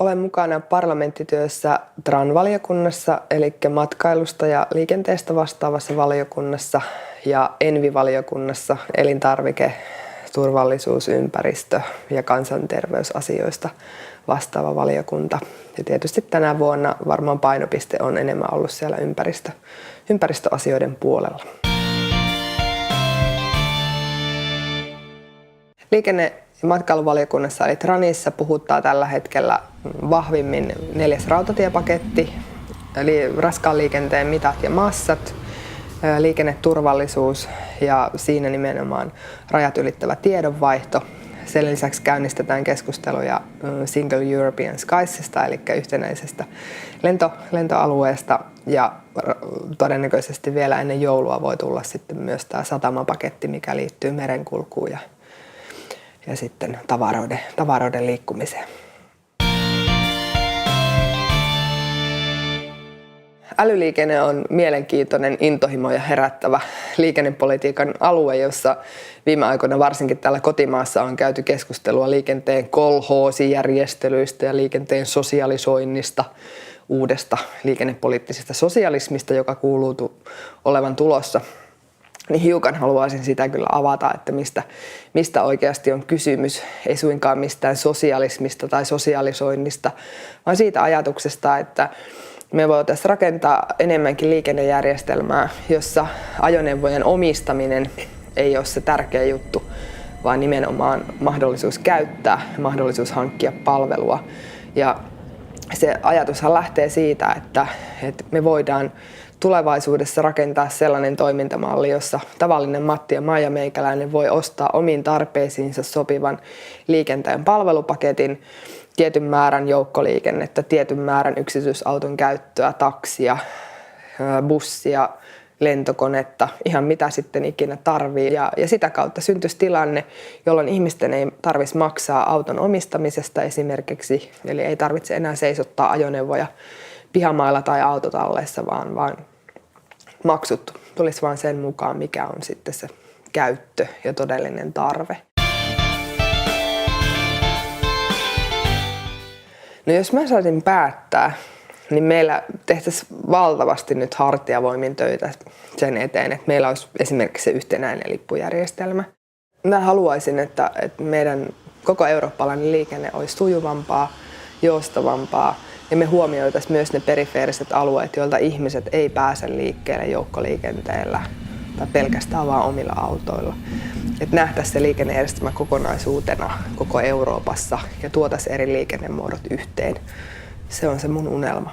Olen mukana parlamenttityössä TRAN-valiokunnassa, eli matkailusta ja liikenteestä vastaavassa valiokunnassa, ja ENVI-valiokunnassa, elintarvike, turvallisuus, ympäristö ja kansanterveysasioista vastaava valiokunta. Ja tietysti tänä vuonna varmaan painopiste on enemmän ollut siellä ympäristöasioiden puolella. Liikenne- ja matkailuvaliokunnassa eli TRANissa puhuttaa tällä hetkellä vahvimmin 4. rautatiepaketti, eli raskaan liikenteen mitat ja massat, liikenneturvallisuus ja siinä nimenomaan rajat ylittävä tiedonvaihto. Sen lisäksi käynnistetään keskusteluja Single European Skiesista, eli yhtenäisestä lentoalueesta, ja todennäköisesti vielä ennen joulua voi tulla sitten myös tämä satamapaketti, mikä liittyy merenkulkuun ja sitten tavaroiden liikkumiseen. Älyliikenne on mielenkiintoinen, intohimoja herättävä liikennepolitiikan alue, jossa viime aikoina varsinkin täällä kotimaassa on käyty keskustelua liikenteen kolhoosijärjestelyistä ja liikenteen sosialisoinnista, uudesta liikennepoliittisesta sosialismista, joka kuuluu olevan tulossa. Niin hiukan haluaisin sitä kyllä avata, että mistä oikeasti on kysymys, ei suinkaan mistään sosialismista tai sosialisoinnista, vaan siitä ajatuksesta, että me voitaisiin rakentaa enemmänkin liikennejärjestelmää, jossa ajoneuvojen omistaminen ei ole se tärkeä juttu, vaan nimenomaan mahdollisuus käyttää ja mahdollisuus hankkia palvelua. Ja se ajatushan lähtee siitä, että me voidaan tulevaisuudessa rakentaa sellainen toimintamalli, jossa tavallinen Matti ja Maija meikäläinen voi ostaa omiin tarpeisiinsa sopivan liikenteen palvelupaketin, tietyn määrän joukkoliikennettä, tietyn määrän yksityisauton käyttöä, taksia, bussia, lentokonetta, ihan mitä sitten ikinä tarvii. Ja sitä kautta syntyisi tilanne, jolloin ihmisten ei tarvitsisi maksaa auton omistamisesta esimerkiksi, eli ei tarvitse enää seisottaa ajoneuvoja pihamailla tai autotalleissa, vaan maksut tulisi vain sen mukaan, mikä on sitten se käyttö ja todellinen tarve. No jos mä saisin päättää, niin meillä tehtäisiin valtavasti nyt hartiavoimin töitä sen eteen, että meillä olisi esimerkiksi se yhtenäinen lippujärjestelmä. Mä haluaisin, että meidän koko eurooppalainen liikenne olisi sujuvampaa, joustavampaa ja me huomioitaisiin myös ne perifeeriset alueet, joilta ihmiset ei pääse liikkeelle joukkoliikenteellä tai pelkästään vaan omilla autoilla. Että nähtäisiin se liikennejärjestelmä kokonaisuutena koko Euroopassa ja tuotaisiin eri liikennemuodot yhteen. Se on se mun unelma.